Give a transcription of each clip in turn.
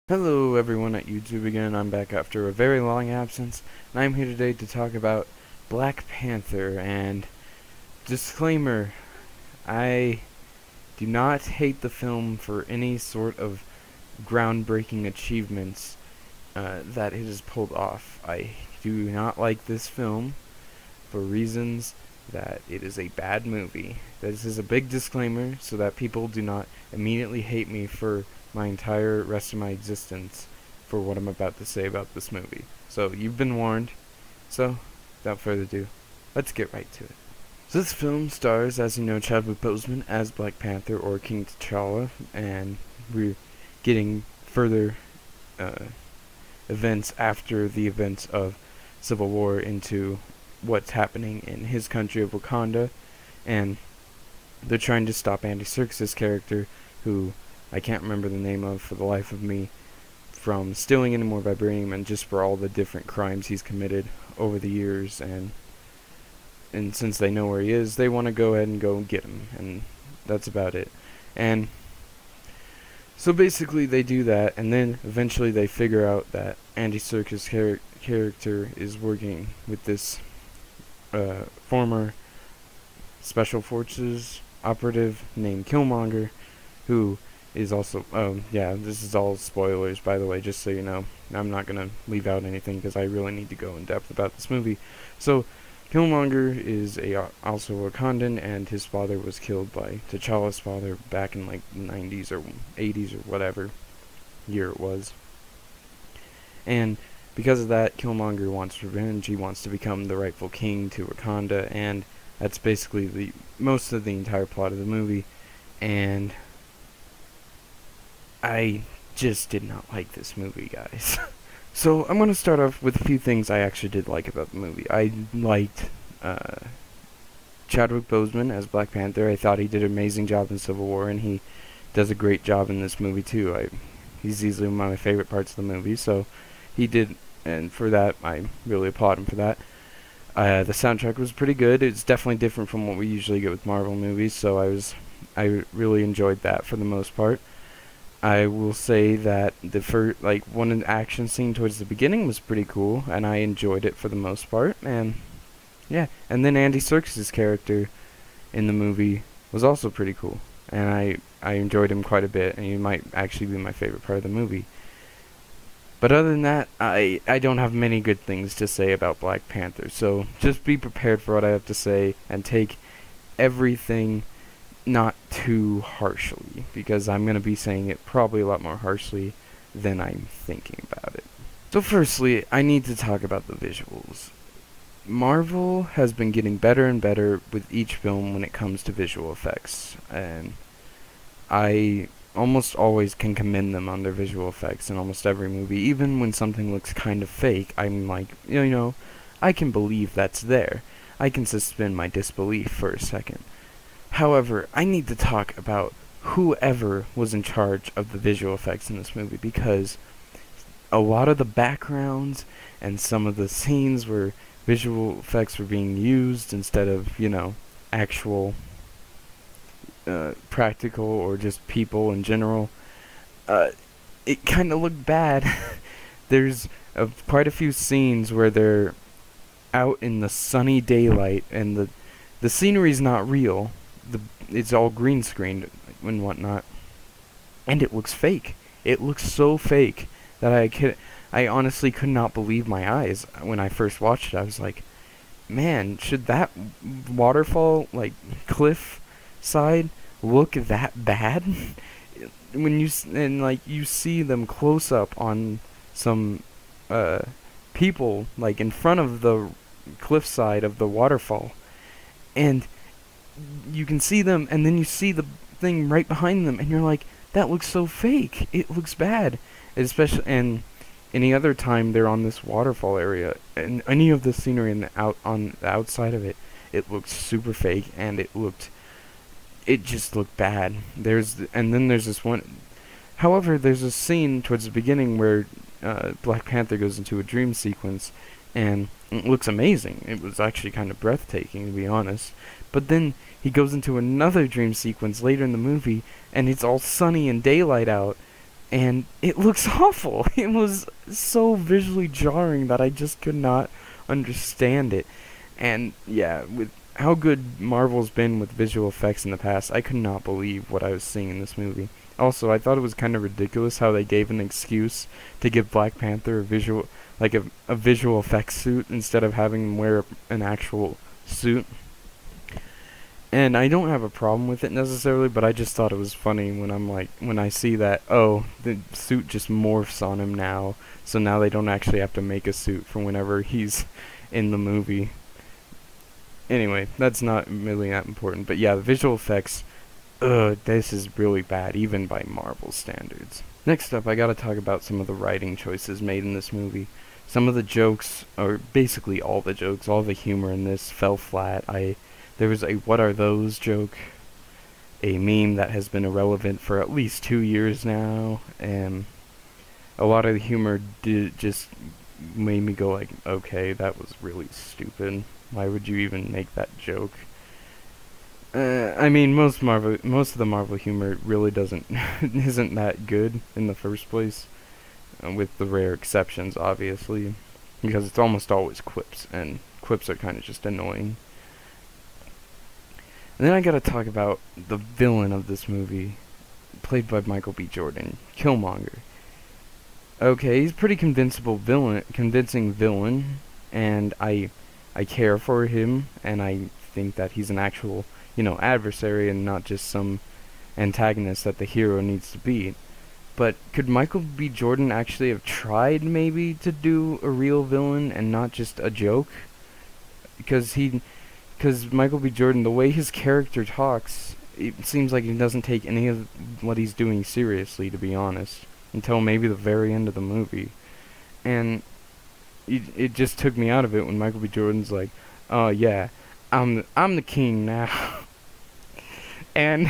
Hello everyone at YouTube again. I'm back after a very long absence, and I'm here today to talk about Black Panther. And disclaimer, I do not hate the film for any sort of groundbreaking achievements that it has pulled off. I do not like this film for reasons that it is a bad movie. This is a big disclaimer so that people do not immediately hate me for my entire rest of my existence for what I'm about to say about this movie. So you've been warned. So without further ado, let's get right to it. So this film stars, as you know, Chadwick Boseman as Black Panther or King T'Challa, and we're getting further events after the events of Civil War into what's happening in his country of Wakanda, and they're trying to stop Andy Serkis's character, who I can't remember the name of for the life of me, from stealing any more vibranium, and just for all the different crimes he's committed over the years. And since they know where he is, they want to go ahead and go get him, and that's about it. And so basically they do that, and then eventually they figure out that Andy Serkis' character is working with this former Special Forces operative named Killmonger, who is also, yeah, this is all spoilers, by the way, just so you know. I'm not going to leave out anything because I really need to go in depth about this movie. So, Killmonger is also Wakandan, and his father was killed by T'Challa's father back in like the 90s or 80s or whatever year it was. And because of that, Killmonger wants revenge. He wants to become the rightful king to Wakanda, and that's basically the most of the entire plot of the movie. And I just did not like this movie, guys. So I'm going to start off with a few things I actually did like about the movie. I liked Chadwick Boseman as Black Panther. I thought he did an amazing job in Civil War, and he does a great job in this movie too. He's easily one of my favorite parts of the movie, so he did, and for that I really applaud him for that. The soundtrack was pretty good. It's definitely different from what we usually get with Marvel movies, so I really enjoyed that for the most part. I will say that the first, one action scene towards the beginning was pretty cool, and I enjoyed it for the most part. And yeah, and then Andy Serkis's character in the movie was also pretty cool, and I enjoyed him quite a bit, and he might actually be my favorite part of the movie. But other than that, I don't have many good things to say about Black Panther, so just be prepared for what I have to say, and take everything not too harshly, because I'm going to be saying it probably a lot more harshly than I'm thinking about it. So firstly, I need to talk about the visuals. Marvel has been getting better and better with each film when it comes to visual effects, and I almost always can commend them on their visual effects in almost every movie. Even when something looks kind of fake, I'm like, I can believe that's there. I can suspend my disbelief for a second. However, I need to talk about whoever was in charge of the visual effects in this movie, because a lot of the backgrounds and some of the scenes where visual effects were being used instead of, actual practical or just people in general, it kind of looked bad. There's quite a few scenes where they're out in the sunny daylight, and the scenery's not real. It's all green screened and whatnot, and it looks fake. It looks so fake that I honestly could not believe my eyes when I first watched it. I was like, man, should that waterfall, cliff side, look that bad? When you see them close up on some people in front of the cliffside of the waterfall, and you can see them, and then you see the thing right behind them, and you're like, that looks so fake. It looks bad. Especially, and any other time they're on this waterfall area, and any of the scenery on the outside of it, it looked super fake, and it just looked bad. And then there's this one. However, there's a scene towards the beginning where Black Panther goes into a dream sequence, and it looks amazing. It was actually kind of breathtaking, to be honest. But then he goes into another dream sequence later in the movie, and it's all sunny and daylight out, and it looks awful. It was so visually jarring that I just could not understand it. And yeah, with how good Marvel's been with visual effects in the past, I could not believe what I was seeing in this movie. Also, I thought it was kind of ridiculous how they gave an excuse to give Black Panther a visual effects suit instead of having him wear an actual suit. And I don't have a problem with it necessarily, but I just thought it was funny when I see that, oh, the suit just morphs on him now, so now they don't actually have to make a suit for whenever he's in the movie. Anyway, that's not really that important, but yeah, the visual effects, this is really bad, even by Marvel standards. Next up, I gotta talk about some of the writing choices made in this movie. Some of the jokes, or basically all the jokes, all the humor in this fell flat. There was a "what are those" joke, a meme that has been irrelevant for at least 2 years now, and a lot of the humor just made me go like, okay, that was really stupid. Why would you even make that joke? I mean, most of the Marvel humor really isn't that good in the first place, with the rare exceptions, obviously, because it's almost always quips, and quips are kind of just annoying. And then I gotta talk about the villain of this movie, played by Michael B. Jordan, Killmonger. Okay, he's a pretty convincing villain, and I care for him, and I think that he's an actual, adversary and not just some antagonist that the hero needs to beat. But could Michael B. Jordan actually have tried maybe to do a real villain and not just a joke? Because Michael B. Jordan, the way his character talks, it seems like he doesn't take any of what he's doing seriously, to be honest, until maybe the very end of the movie. And it just took me out of it when Michael B. Jordan's like, "Oh yeah, I'm the king now," and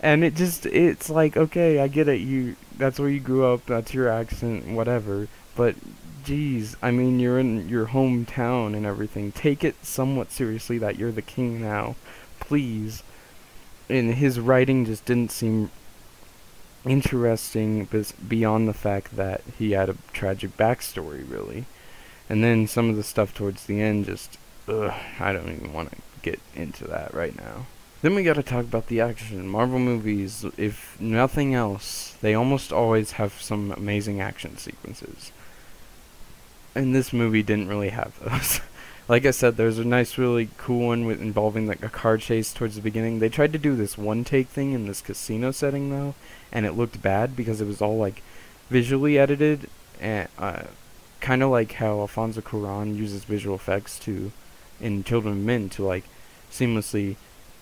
it's like, okay, I get it. That's where you grew up. That's your accent, whatever. But geez, I mean, you're in your hometown and everything. Take it somewhat seriously that you're the king now, please. And his writing just didn't seem interesting, beyond the fact that he had a tragic backstory, really. And then some of the stuff towards the end just, I don't even want to get into that right now. Then we gotta talk about the action. Marvel movies, if nothing else, they almost always have some amazing action sequences. And this movie didn't really have those. Like I said, there's a nice, really cool one involving like a car chase towards the beginning. They tried to do this one-take thing in this casino setting, though, and it looked bad because it was all like visually edited, and kind of like how Alfonso Cuarón uses visual effects in Children of Men to like seamlessly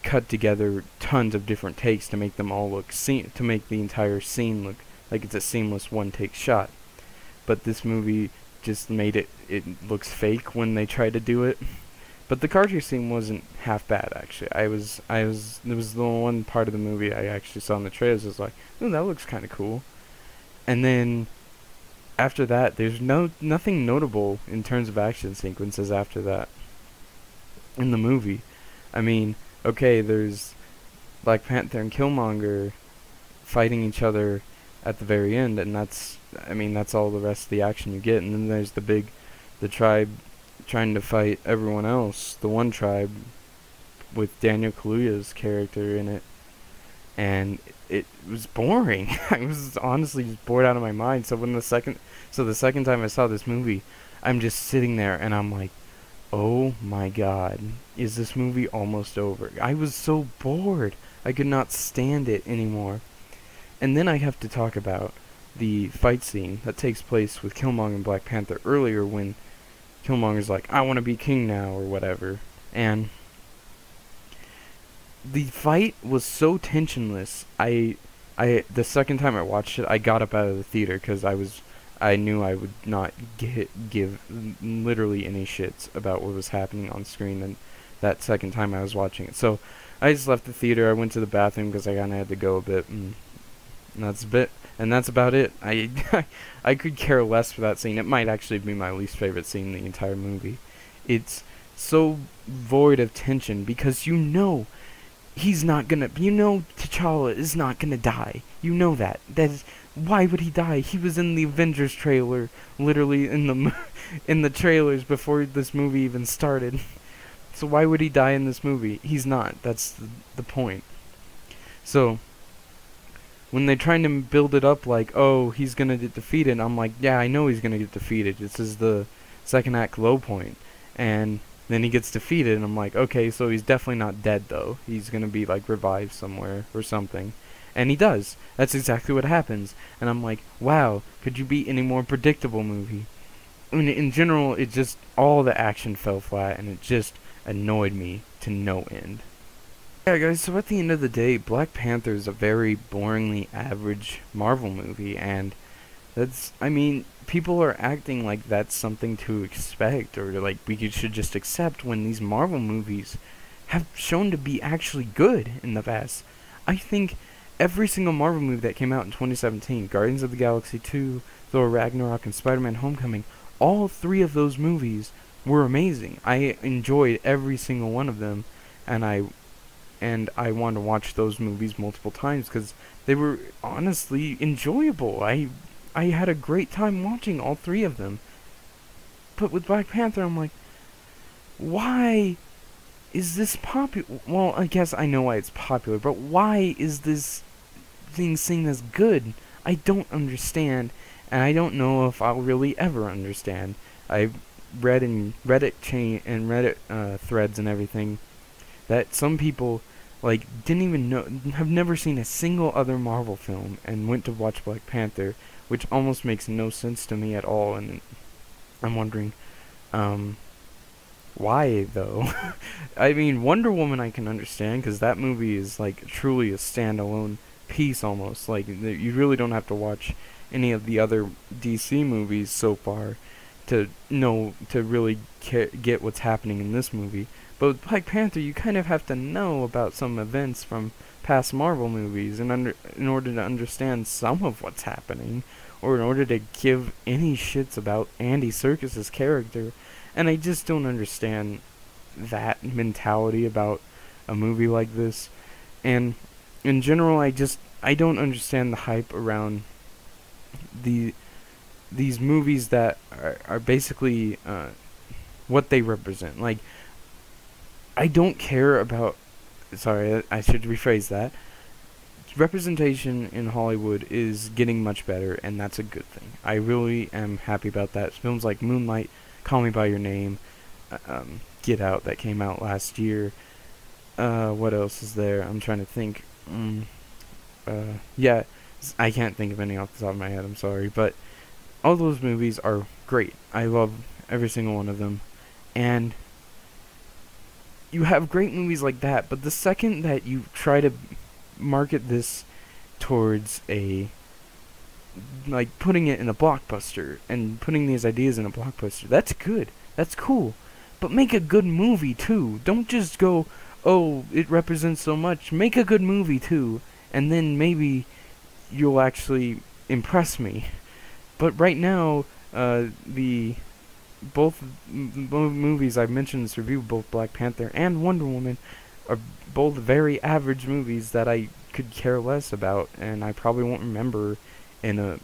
cut together tons of different takes to make them all to make the entire scene look like it's a seamless one-take shot. But this movie just made it looks fake when they try to do it. But the car chase scene wasn't half bad, actually. There was the one part of the movie I actually saw in the trailers. I was like, ooh, that looks kind of cool. And then after that, there's nothing notable in terms of action sequences after that in the movie. I mean, okay, there's Black Panther and Killmonger fighting each other at the very end, and that's all the rest of the action you get. And then there's the tribe trying to fight everyone else, the one tribe with Daniel Kaluuya's character in it, and it was boring. I was honestly just bored out of my mind. So the second time I saw this movie, I'm just sitting there and I'm like, oh my god, is this movie almost over? I was so bored. I could not stand it anymore. And then I have to talk about the fight scene that takes place with Killmonger and Black Panther earlier, when Killmonger's like, I want to be king now, or whatever. And the fight was so tensionless. The second time I watched it, I got up out of the theater because I knew I would not give literally any shits about what was happening on screen, and that second time I was watching it. So I just left the theater. I went to the bathroom because I kind of had to go a bit, and that's about it. I could care less for that scene. It might actually be my least favorite scene in the entire movie. It's so void of tension because he's not gonna, T'Challa is not gonna die. You know that. Why would he die? He was in the Avengers trailer, literally in the in the trailers before this movie even started. So why would he die in this movie? He's not. That's the point. So when they're trying to build it up like, oh, he's gonna get defeated, I'm like, yeah, I know he's gonna get defeated. This is the second act low point. And then he gets defeated, and I'm like, okay, so he's definitely not dead, though. He's gonna be, like, revived somewhere or something. And he does. That's exactly what happens. And I'm like, wow, could you be any more predictable movie? I mean, in general, it just, all the action fell flat, and it just annoyed me to no end. Yeah, guys, so at the end of the day, Black Panther is a very boringly average Marvel movie, and that's, I mean, people are acting like that's something to expect, or like should just accept when these Marvel movies have shown to be actually good in the past. I think every single Marvel movie that came out in 2017, Guardians of the Galaxy 2, Thor Ragnarok, and Spider-Man Homecoming, all three of those movies were amazing. I enjoyed every single one of them, and I want to watch those movies multiple times because they were honestly enjoyable. I had a great time watching all three of them. But with Black Panther, I'm like, why is this popular? Well, I guess I know why it's popular, but why is this thing seen as good? I don't understand, and I don't know if I'll really ever understand. I've read in Reddit threads and everything that some people like didn't even know, have never seen a single other Marvel film and went to watch Black Panther, which almost makes no sense to me at all, and I'm wondering why though. I mean, Wonder Woman I can understand because that movie is like truly a standalone piece almost. Like you really don't have to watch any of the other DC movies so far to really get what's happening in this movie. But with Black Panther, you kind of have to know about some events from past Marvel movies in order to understand some of what's happening, or in order to give any shits about Andy Serkis's character. And I just don't understand that mentality about a movie like this. And in general, I don't understand the hype around these movies that are basically what they represent. Like, I don't care about, sorry, I should rephrase that. Representation in Hollywood is getting much better, and that's a good thing. I really am happy about that. Films like Moonlight, Call Me By Your Name, Get Out that came out last year. What else is there? I'm trying to think. Yeah, I can't think of any off the top of my head, I'm sorry. But all those movies are great. I love every single one of them. And you have great movies like that, but the second that you try to market this towards like putting it in a blockbuster and putting these ideas in a blockbuster, that's good, that's cool, but make a good movie too. Don't just go, oh, it represents so much. Make a good movie too, and then maybe you'll actually impress me. But right now, both movies I've mentioned in this review, both Black Panther and Wonder Woman, are both very average movies that I could care less about, and I probably won't remember in a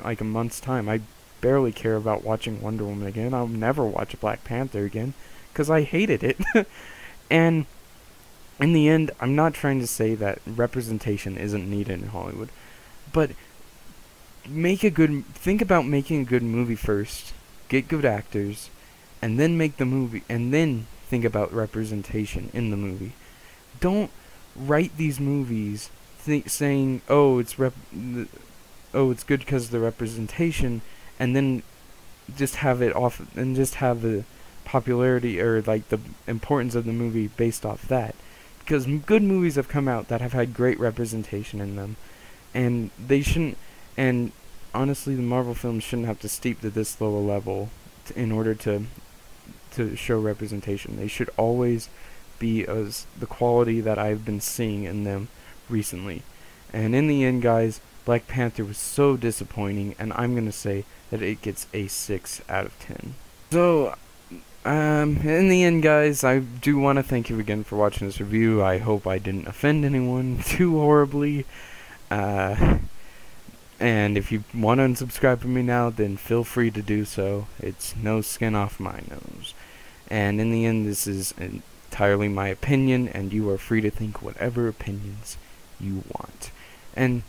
like a month's time. I barely care about watching Wonder Woman again. I'll never watch Black Panther again, because I hated it. And in the end, I'm not trying to say that representation isn't needed in Hollywood, but think about making a good movie first, get good actors, and then make the movie, and then think about representation in the movie. Don't write these movies saying, oh, it's good because of the representation, and then just have it off, and just have the popularity or like the importance of the movie based off that. Because good movies have come out that have had great representation in them, and they shouldn't. And honestly, the Marvel films shouldn't have to stoop to this low a level in order to show representation. They should always be as the quality that I've been seeing in them recently. And in the end, guys, Black Panther was so disappointing, and I'm gonna say that it gets a 6 out of 10. So, in the end, guys, I do want to thank you again for watching this review. I hope I didn't offend anyone too horribly. And if you want to unsubscribe from me now, then feel free to do so. It's no skin off my nose. And in the end, this is entirely my opinion, and you are free to think whatever opinions you want. And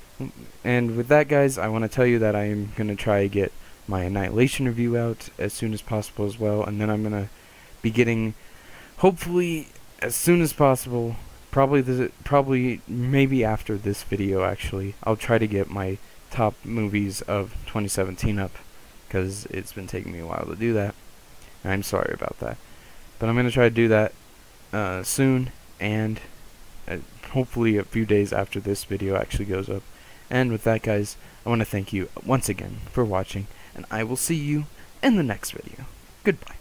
with that, guys, I want to tell you that I am going to try to get my Annihilation review out as soon as possible as well, and then I'm going to be getting, hopefully, as soon as possible, probably maybe after this video, actually, I'll try to get my top movies of 2017 up, because it's been taking me a while to do that. I'm sorry about that. But I'm going to try to do that soon, and hopefully a few days after this video actually goes up. And with that, guys, I want to thank you once again for watching, and I will see you in the next video. Goodbye.